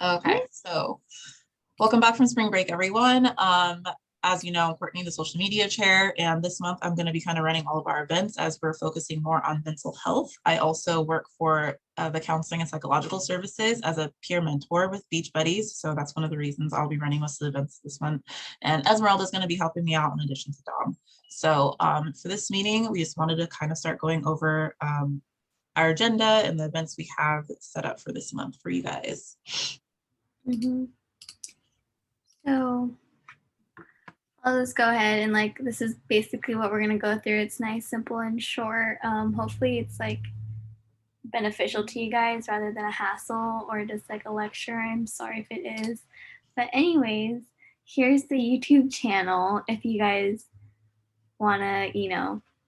Okay, so welcome back from spring break, everyone. As you know, I'm Courtney, the social media chair, and this month I'm going to be kind of running all of our events as we're focusing more on mental health. I also work for the counseling and psychological services as a peer mentor with Beach Buddies, so that's one of the reasons I'll be running most of the events this month. And Esmeralda is going to be helping me out in addition to Dom. So for this meeting, we just wanted to kind of start going over our agenda and the events we have set up for this month for you guys. So I'll just go ahead and this is basically what we're gonna go through. It's nice, simple, and short. Hopefully it's beneficial to you guys rather than a hassle or just a lecture. I'm sorry if it is. But anyways, here's the YouTube channel if you guys wanna,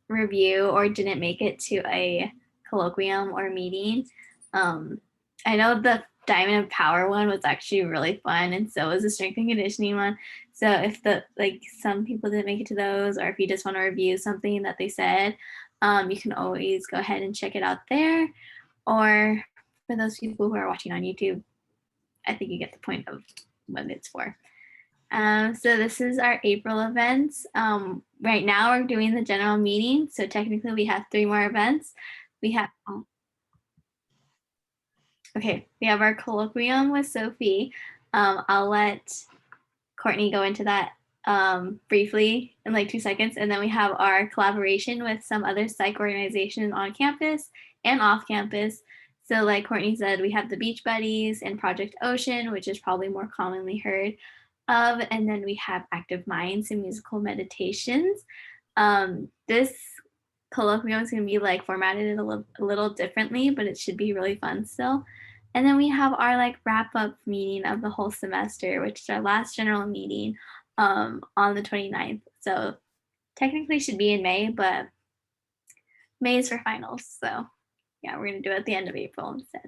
review or didn't make it to a colloquium or meeting. I know the Diamond of Power one was actually really fun, and so was the strength and conditioning one. So if some people didn't make it to those, or if you just want to review something that they said, you can always go ahead and check it out there. Or for those people who are watching on YouTube, I think you get the point of what it's for. So this is our April events. Right now we're doing the general meeting, so technically we have 3 more events. We have we have our colloquium with Sophie. I'll let Courtney go into that briefly in 2 seconds, and then we have our collaboration with some other psych organizations on campus and off campus. So like Courtney said, we have the Beach Buddies and Project Ocean, which is probably more commonly heard of, and then we have Active Minds and musical meditations. This colloquium is going to be formatted a little differently, but it should be really fun still. And then we have our wrap up meeting of the whole semester, which is our last general meeting on the 29th. So technically should be in May, but May is for finals. So yeah, we're going to do it at the end of April instead.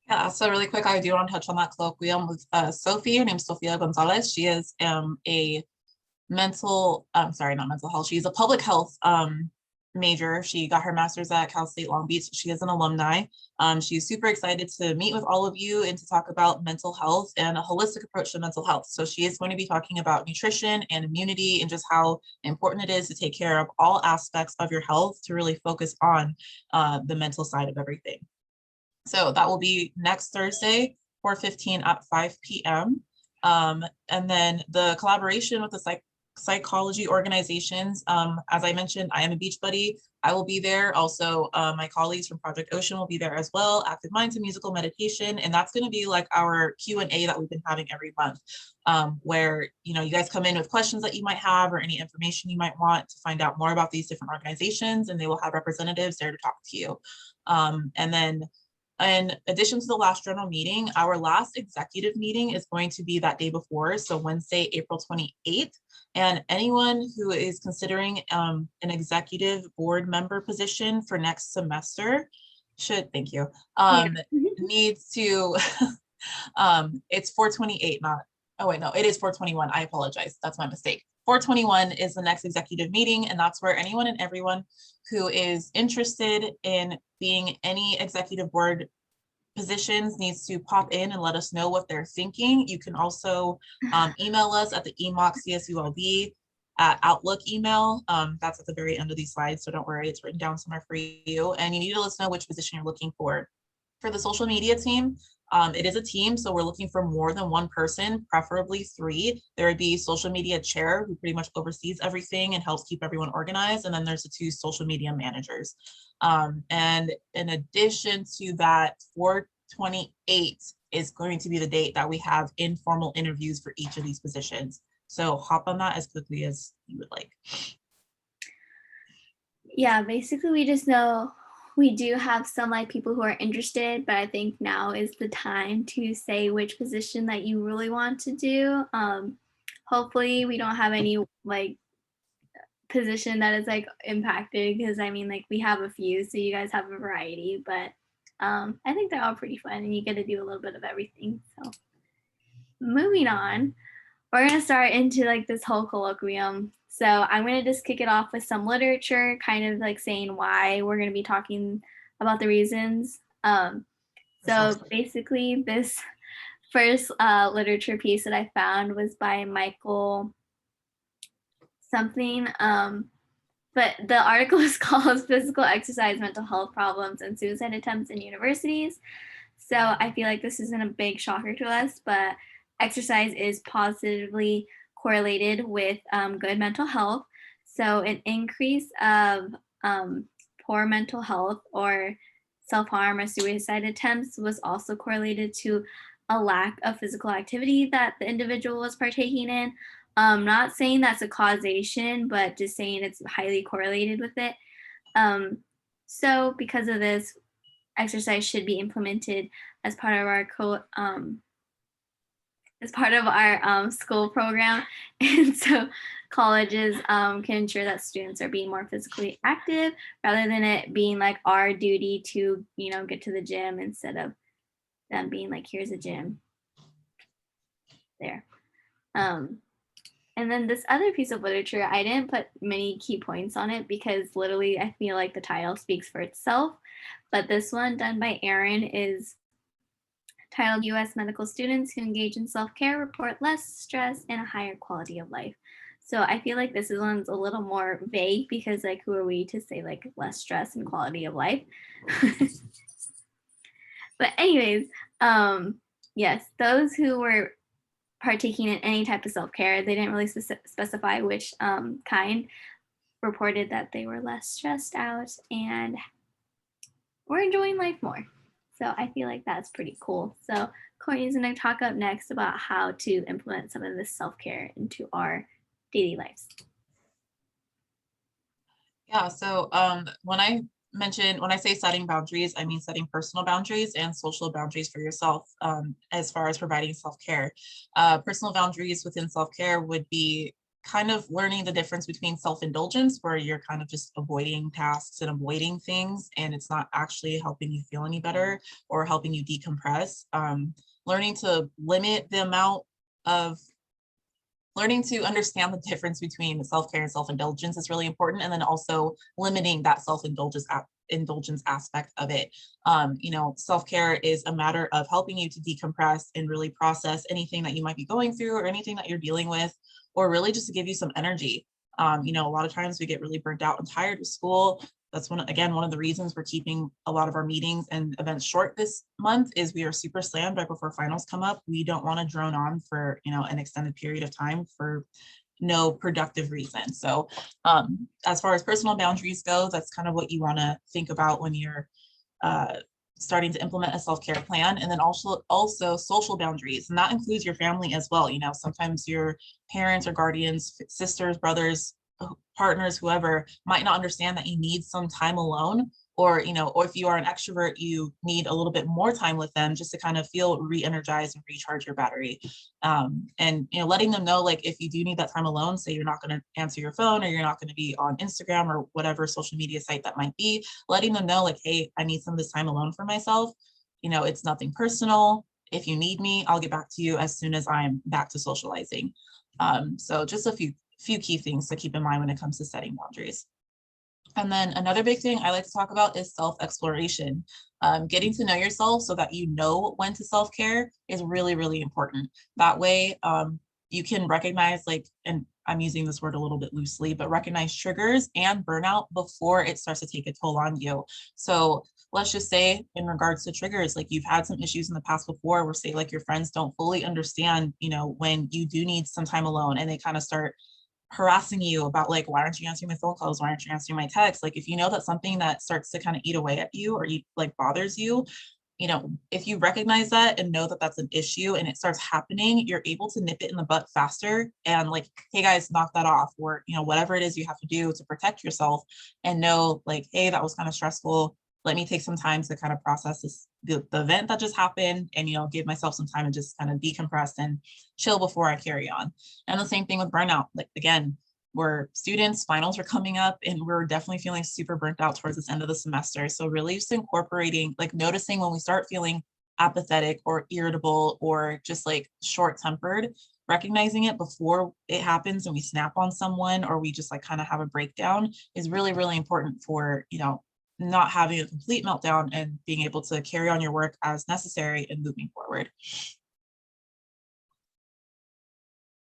Yeah, so really quick, I do want to touch on that colloquium with Sophie. Her name's Sofia Gonzalez. She is a not mental health. She's a public health major. She got her master's at Cal State Long Beach. She is an alumni. She's super excited to meet with all of you and to talk about mental health and a holistic approach to mental health. So she is going to be talking about nutrition and immunity and just how important it is to take care of all aspects of your health to really focus on the mental side of everything. So that will be next Thursday, 4:15 at 5 p.m. And then the collaboration with the psychology organizations. As I mentioned, I am a Beach Buddy. I will be there. Also, my colleagues from Project Ocean will be there as well. Active Minds and musical meditation. And that's going to be our Q&A that we've been having every month, where, you guys come in with questions that you might have or any information you might want to find out more about these different organizations, and they will have representatives there to talk to you. And then in addition to the last general meeting, our last executive meeting is going to be that day before, so Wednesday, April 28th. And anyone who is considering an executive board member position for next semester needs to, it's 428, it is 421. I apologize. That's my mistake. 421 is the next executive meeting, and that's where anyone and everyone who is interested in being any executive board positions needs to pop in and let us know what they're thinking. You can also email us at the EMOC at Outlook email. That's at the very end of these slides, so don't worry, it's written down somewhere for you. And you need to let us know which position you're looking for. For the social media team, it is a team, so we're looking for more than one person, preferably 3. There would be social media chair who pretty much oversees everything and helps keep everyone organized. And then there's the 2 social media managers. And in addition to that, 4/28 is going to be the date that we have informal interviews for each of these positions. So hop on that as quickly as you would like. Yeah, basically we just know we do have some people who are interested, but I think now is the time to say which position that you really want to do. Hopefully we don't have any position that is impacted, because I mean we have a few, so you guys have a variety, but I think they're all pretty fun and you get to do a little bit of everything. So moving on, we're going to start into this whole colloquium. So I'm going to just kick it off with some literature, kind of saying why we're going to be talking about the reasons. So basically this first literature piece that I found was by Michael something. But the article is called Physical Exercise, Mental Health Problems, and Suicide Attempts in Universities. So I feel like this isn't a big shocker to us, but exercise is positively correlated with good mental health. So an increase of poor mental health or self-harm or suicide attempts was also correlated to a lack of physical activity that the individual was partaking in. Not saying that's a causation, but just saying it's highly correlated with it. So because of this, exercise should be implemented as part of our school program. And so colleges can ensure that students are being more physically active rather than it being like our duty to, get to the gym instead of them being like, here's a gym there. And then this other piece of literature, I didn't put many key points on it because literally I feel like the title speaks for itself. But this one done by Erin is titled U.S. Medical Students Who Engage in Self-Care Report Less Stress and a Higher Quality of Life. So I feel like this one's a little more vague because like who are we to say like less stress and quality of life? But anyways, yes, those who were partaking in any type of self-care, they didn't really specify which kind, reported that they were less stressed out and were enjoying life more. So I feel like that's pretty cool. So Courtney's going to talk up next about how to implement some of this self-care into our daily lives. Yeah, so when I say setting boundaries, I mean setting personal boundaries and social boundaries for yourself as far as providing self-care. Personal boundaries within self-care would be kind of learning the difference between self-indulgence, where you're kind of just avoiding tasks and avoiding things, and it's not actually helping you feel any better or helping you decompress. Learning to limit the amount of learning to understand the difference between self-care and self-indulgence is really important. And then also limiting that self-indulgence aspect of it. Self-care is a matter of helping you to decompress and really process anything that you might be going through or anything that you're dealing with, or really just to give you some energy. A lot of times we get really burnt out and tired with school. That's one of the reasons we're keeping a lot of our meetings and events short this month is we are super slammed right before finals come up. We don't want to drone on for, an extended period of time for no productive reason. So as far as personal boundaries go, that's kind of what you want to think about when you're starting to implement a self-care plan. And then also social boundaries, and that includes your family as well. Sometimes your parents or guardians, sisters, brothers, partners, whoever might not understand that you need some time alone, or if you are an extrovert, you need a little bit more time with them just to kind of feel re-energized and recharge your battery. And letting them know, like, if you do need that time alone, say you're not going to answer your phone or you're not going to be on Instagram or whatever social media site that might be, letting them know, like, hey, I need some of this time alone for myself. It's nothing personal. If you need me, I'll get back to you as soon as I'm back to socializing. So just a few key things to keep in mind when it comes to setting boundaries. And then another big thing I like to talk about is self-exploration. Getting to know yourself so that you know when to self-care is really, really important. That way you can recognize, and I'm using this word a little bit loosely, but recognize triggers and burnout before it starts to take a toll on you. So let's just say in regards to triggers, like you've had some issues in the past before where say like your friends don't fully understand, when you do need some time alone, and they kind of start harassing you about like, why aren't you answering my phone calls? Why aren't you answering my texts? Like, if you know that's something that starts to kind of eat away at you or bothers you, if you recognize that and know that that's an issue and it starts happening, you're able to nip it in the butt faster and like, hey guys, knock that off, or, whatever it is you have to do to protect yourself, and know like, hey, that was kind of stressful. Let me take some time to kind of process the event that just happened, and give myself some time to just kind of decompress and chill before I carry on. And the same thing with burnout. Like, again, we're students, finals are coming up, and we're definitely feeling super burnt out towards this end of the semester. So really just incorporating, like noticing when we start feeling apathetic or irritable or just like short-tempered, recognizing it before it happens and we snap on someone or we just like kind of have a breakdown is really, really important for, not having a complete meltdown and being able to carry on your work as necessary and moving forward.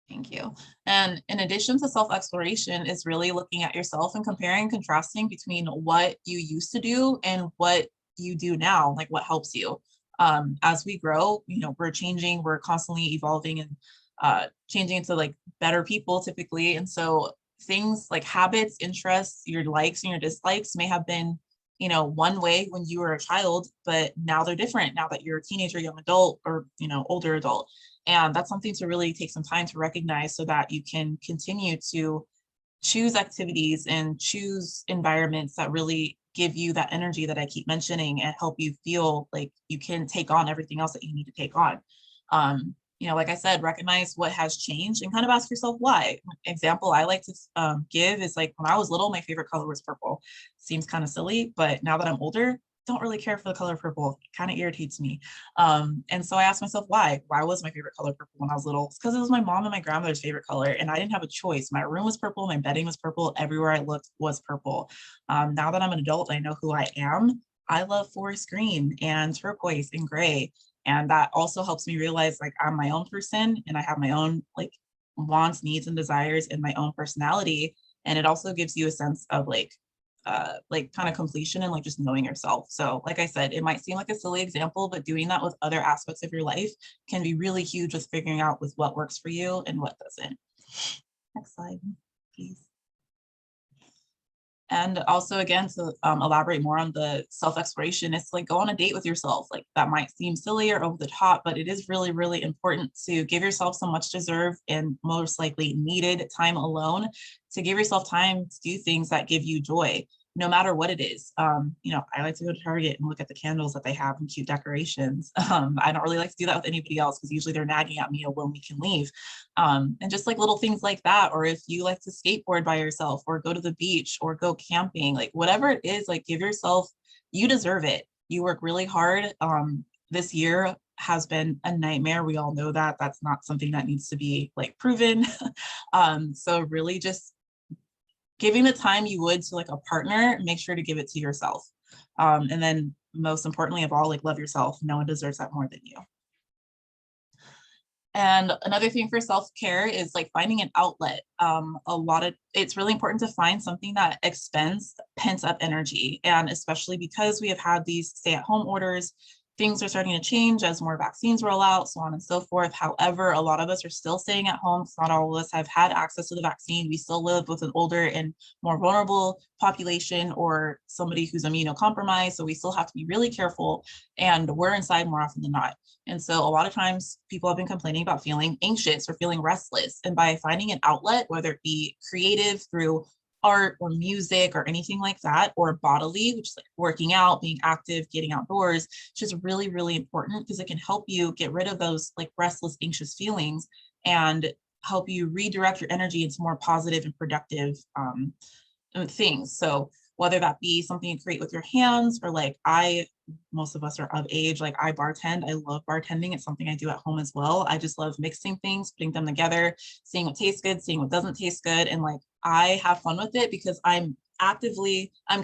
Thank you. And in addition to self-exploration is really looking at yourself and comparing and contrasting between what you used to do and what you do now, like what helps you. As we grow, we're changing, we're constantly evolving and changing into like better people typically. And so things like habits, interests, your likes and your dislikes may have been, one way when you were a child, but now they're different now that you're a teenager, young adult, or, older adult. And that's something to really take some time to recognize so that you can continue to choose activities and choose environments that really give you that energy that I keep mentioning and help you feel like you can take on everything else that you need to take on. Like I said, recognize what has changed and kind of ask yourself why. Example I like to give is like when I was little, my favorite color was purple. Seems kind of silly, but now that I'm older, don't really care for the color purple. It kind of irritates me. And so I asked myself why. Why was my favorite color purple when I was little? It's because it was my mom and my grandmother's favorite color, and I didn't have a choice. My room was purple, my bedding was purple, everywhere I looked was purple. Now that I'm an adult, I know who I am. I love forest green and turquoise and gray. And that also helps me realize like I'm my own person and I have my own like wants, needs, and desires and my own personality. And it also gives you a sense of like kind of completion and like just knowing yourself. So like I said, it might seem like a silly example, but doing that with other aspects of your life can be really huge with figuring out with what works for you and what doesn't. Next slide, please. And also, again, to elaborate more on the self-exploration, it's like go on a date with yourself. Like that might seem silly or over the top, but it is really, really important to give yourself some much deserved and most likely needed time alone to give yourself time to do things that give you joy, no matter what it is. I like to go to Target and look at the candles that they have and cute decorations. I don't really like to do that with anybody else because usually they're nagging at me when we can leave. And just like little things like that, or if you like to skateboard by yourself or go to the beach or go camping, like whatever it is, like give yourself, you deserve it. You work really hard. This year has been a nightmare. We all know that. That's not something that needs to be like proven. So really just giving the time you would to like a partner, make sure to give it to yourself. And then most importantly of all, like love yourself. No one deserves that more than you. And another thing for self-care is like finding an outlet. It's really important to find something that expends pent up energy. And especially because we have had these stay-at-home orders, things are starting to change as more vaccines roll out, so on and so forth. However, a lot of us are still staying at home. Not all of us have had access to the vaccine. We still live with an older and more vulnerable population or somebody who's immunocompromised. So we still have to be really careful, and we're inside more often than not. And so a lot of times people have been complaining about feeling anxious or feeling restless. And by finding an outlet, whether it be creative through art or music or anything like that, or bodily, which is like working out, being active, getting outdoors, it's just really, really important because it can help you get rid of those like restless, anxious feelings and help you redirect your energy into more positive and productive things. So whether that be something you create with your hands or like most of us are of age, like I bartend. I love bartending. It's something I do at home as well. I just love mixing things, putting them together, seeing what tastes good, seeing what doesn't taste good. And like I have fun with it because I'm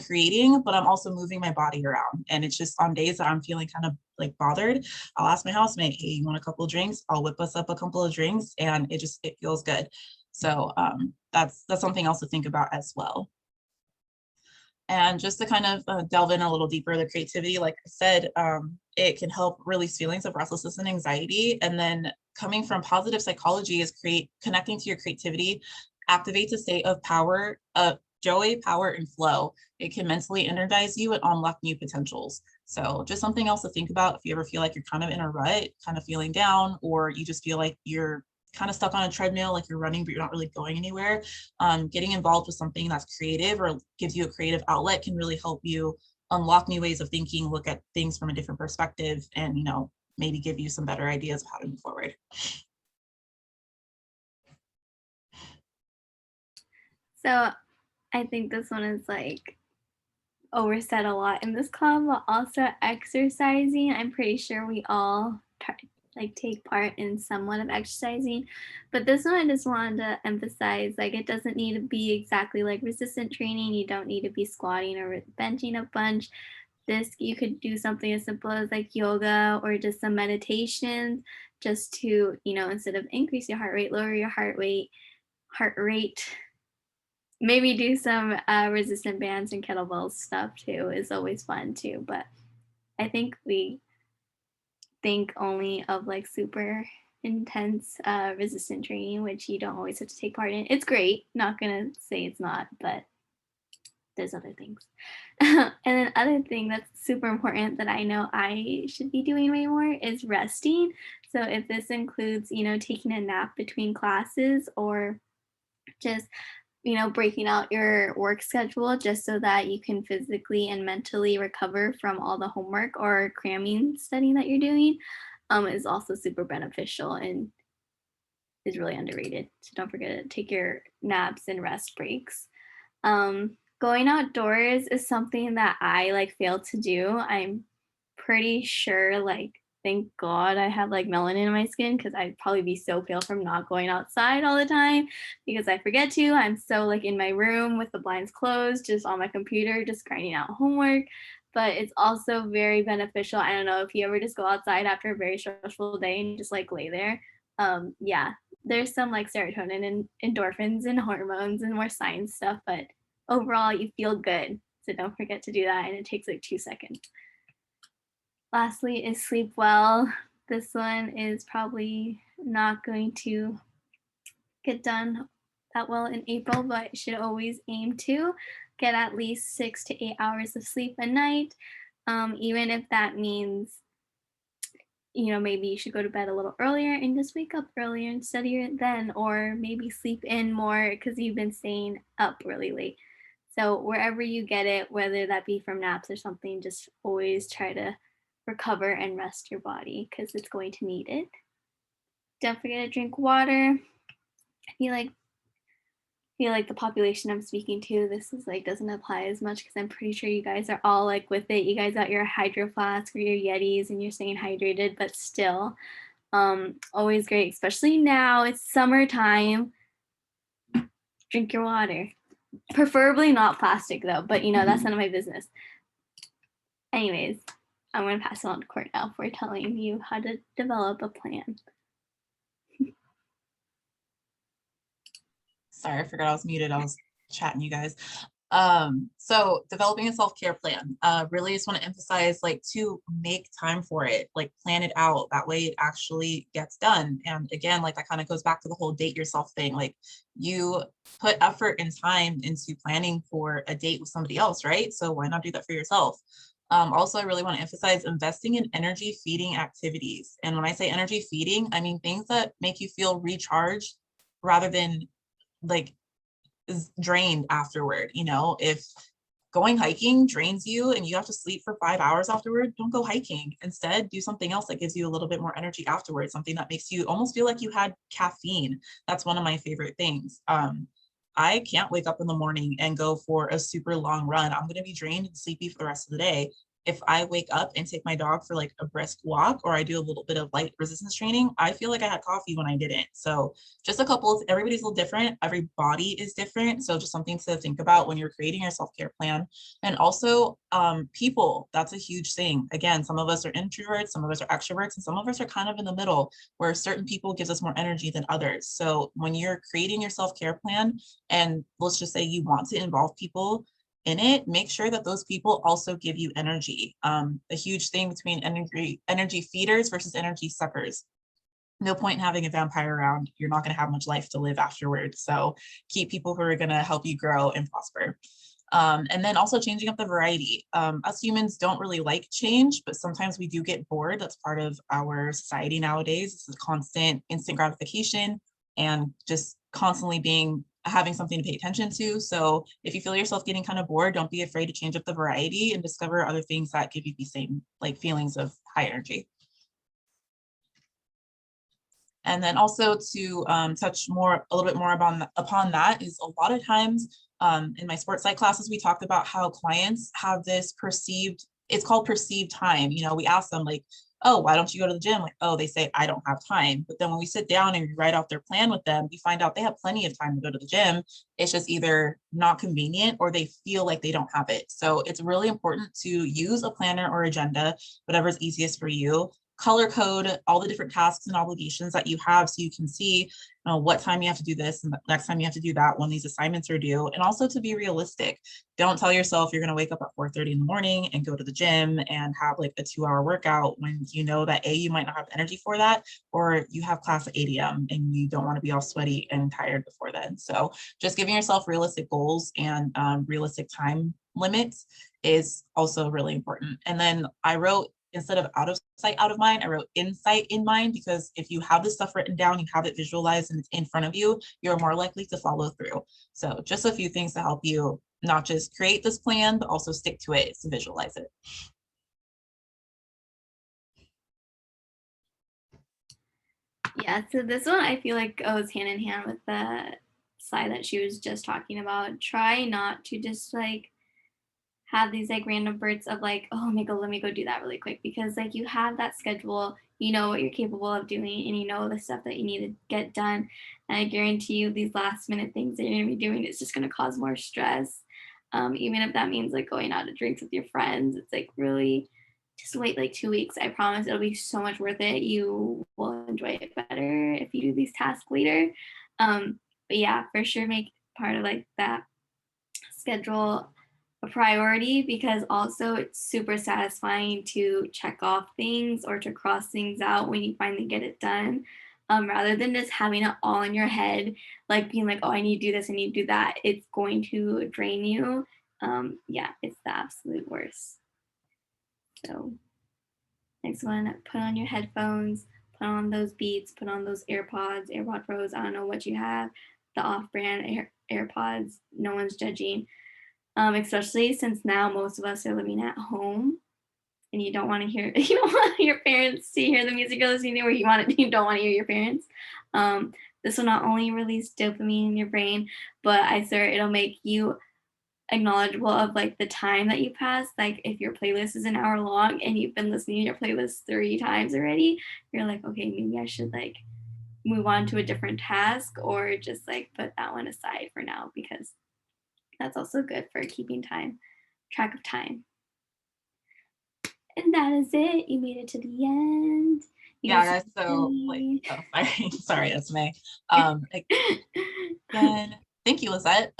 creating, but I'm also moving my body around. And it's just on days that I'm feeling kind of like bothered, I'll ask my housemate, hey, you want a couple of drinks? I'll whip us up a couple of drinks and it feels good. So that's something else to think about as well. And just to kind of delve in a little deeper, the creativity, like I said, it can help release feelings of restlessness and anxiety. And then coming from positive psychology is connecting to your creativity, activates a state of power, joy, power, and flow. It can mentally energize you and unlock new potentials. So just something else to think about if you ever feel like you're kind of in a rut, kind of feeling down, or you just feel like you're kind of stuck on a treadmill, like you're running, but you're not really going anywhere. Getting involved with something that's creative or gives you a creative outlet can really help you unlock new ways of thinking, look at things from a different perspective, and maybe give you some better ideas of how to move forward. So I think this one is like oversaid a lot in this club, but also exercising. I'm pretty sure we all take part in somewhat of exercising, but this one I just wanted to emphasize, like it doesn't need to be exactly like resistant training. You don't need to be squatting or benching a bunch. this, you could do something as simple as like yoga or just some meditation, just to, instead of increase your heart rate, lower your heart rate. Maybe do some resistant bands and kettlebell stuff too is always fun too. But I think we think only of like super intense resistant training, which you don't always have to take part in. It's great, not gonna say it's not, but there's other things. And then other thing that's super important that I know I should be doing way more is resting. So if this includes, taking a nap between classes, or just breaking out your work schedule just so that you can physically and mentally recover from all the homework or cramming studying that you're doing, is also super beneficial and is really underrated. So don't forget to take your naps and rest breaks. Going outdoors is something that I like fail to do. I'm pretty sure, like, thank God I have like melanin in my skin, because I'd probably be so pale from not going outside all the time because I forget to. I'm so like in my room with the blinds closed, just on my computer, just grinding out homework. But it's also very beneficial. I don't know if you ever just go outside after a very stressful day and just like lay there. Yeah, there's some like serotonin and endorphins and hormones and more science stuff, but overall you feel good. So don't forget to do that. And it takes like 2 seconds. Lastly is sleep well. This one is probably not going to get done that well in April, but should always aim to get at least 6 to 8 hours of sleep a night. Even if that means, maybe you should go to bed a little earlier and just wake up earlier and study then, or maybe sleep in more because you've been staying up really late. So wherever you get it, whether that be from naps or something, just always try to recover and rest your body because it's going to need it. Don't forget to drink water. I feel like the population I'm speaking to, this is like doesn't apply as much because I'm pretty sure you guys are all like with it. You guys got your Hydro Flask or your Yetis and you're staying hydrated, but still, always great, especially now it's summertime. Drink your water. Preferably not plastic though, but that's none of my business. Anyways, I'm going to pass it on to Court now for telling you how to develop a plan. Sorry, I forgot I was muted. I was chatting you guys. So developing a self-care plan, really just want to emphasize like to make time for it, like plan it out. That way it actually gets done. And again, like that kind of goes back to the whole date yourself thing. Like you put effort and time into planning for a date with somebody else, right? So why not do that for yourself? Also, I really want to emphasize investing in energy feeding activities. And when I say energy feeding, I mean things that make you feel recharged rather than like is drained afterward. If going hiking drains you and you have to sleep for 5 hours afterward, don't go hiking. Instead, do something else that gives you a little bit more energy afterwards, something that makes you almost feel like you had caffeine. That's one of my favorite things. I can't wake up in the morning and go for a super long run. I'm going to be drained and sleepy for the rest of the day. If I wake up and take my dog for like a brisk walk, or I do a little bit of light resistance training, I feel like I had coffee when I didn't. So just a couple of, everybody's a little different. Every body is different. So just something to think about when you're creating your self-care plan. And also people, that's a huge thing. Again, some of us are introverts, some of us are extroverts, and some of us are kind of in the middle where certain people gives us more energy than others. So when you're creating your self-care plan, and let's just say you want to involve people in it, make sure that those people also give you energy. A huge thing between energy feeders versus energy suckers. No point in having a vampire around. You're not going to have much life to live afterwards. So keep people who are going to help you grow and prosper. And then also changing up the variety. Us humans don't really like change, but sometimes we do get bored. That's part of our society nowadays. This is constant instant gratification and just constantly having something to pay attention to. So if you feel yourself getting kind of bored, don't be afraid to change up the variety and discover other things that give you the same like feelings of high energy. And then also to touch a little bit more upon that is a lot of times in my sports psych classes, we talked about how clients have this perceived, it's called perceived time. We ask them like, oh, why don't you go to the gym? Like, oh, they say, I don't have time. But then when we sit down and we write out their plan with them, we find out they have plenty of time to go to the gym. It's just either not convenient or they feel like they don't have it. So it's really important to use a planner or agenda, whatever's easiest for you. Color code all the different tasks and obligations that you have so you can see what time you have to do this and the next time you have to do that when these assignments are due. And also to be realistic. Don't tell yourself you're going to wake up at 4:30 in the morning and go to the gym and have like a 2-hour workout when you know that A, you might not have energy for that, or you have class at 8 a.m. and you don't want to be all sweaty and tired before then. So just giving yourself realistic goals and realistic time limits is also really important. And then I wrote, instead of out of sight, out of mind, I wrote insight in mind, because if you have this stuff written down, you have it visualized and it's in front of you, you're more likely to follow through. So just a few things to help you not just create this plan, but also stick to it, to visualize it. Yeah, so this one I feel like goes hand in hand with the slide that she was just talking about. Try not to just like have these like random bursts of like, oh let me go do that really quick, because like you have that schedule, you know what you're capable of doing, and you know the stuff that you need to get done. And I guarantee you these last minute things that you're gonna be doing, it's just gonna cause more stress. Even if that means like going out to drinks with your friends, it's like really just wait like 2 weeks. I promise it'll be so much worth it. You will enjoy it better if you do these tasks later. But yeah, for sure make part of like that schedule a priority, because also it's super satisfying to check off things or to cross things out when you finally get it done, rather than just having it all in your head, like being like, oh, I need to do this, I need to do that. It's going to drain you. Yeah, it's the absolute worst. So next one, put on your headphones, put on those Beats, put on those AirPod Pros. I don't know what you have, the off-brand AirPods. No one's judging. Especially since now most of us are living at home and you don't want to hear your parents to hear the music you're listening to, or you don't want to hear your parents. This will not only release dopamine in your brain, but I swear it'll make you acknowledgeable of like the time that you passed. Like if your playlist is an hour long and you've been listening to your playlist 3 times already, you're like, okay, maybe I should like move on to a different task, or just like put that one aside for now, because that's also good for keeping track of time. And that is it. You made it to the end. Yeah, guys. So like, oh, sorry, that's May. Again, thank you, Lizette.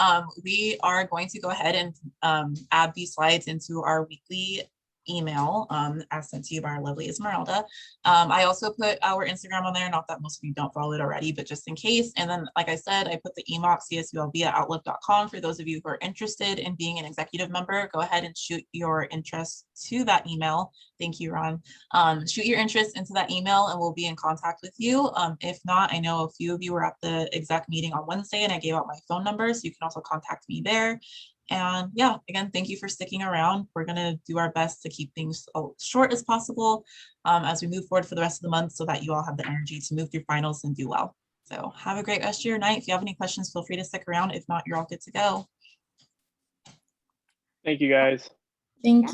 We are going to go ahead and add these slides into our weekly email as sent to you by our lovely Esmeralda. I also put our Instagram on there, not that most of you don't follow it already, but just in case. And then, like I said, I put the email csulb@outlook.com for those of you who are interested in being an executive member. Go ahead and shoot your interest to that email. Thank you, Ron. Shoot your interest into that email and we'll be in contact with you. If not, I know a few of you were at the exec meeting on Wednesday and I gave out my phone number, so you can also contact me there. And yeah, again, thank you for sticking around. We're going to do our best to keep things as short as possible as we move forward for the rest of the month, so that you all have the energy to move through finals and do well. So have a great rest of your night. If you have any questions, feel free to stick around. If not, you're all good to go. Thank you, guys. Thank you.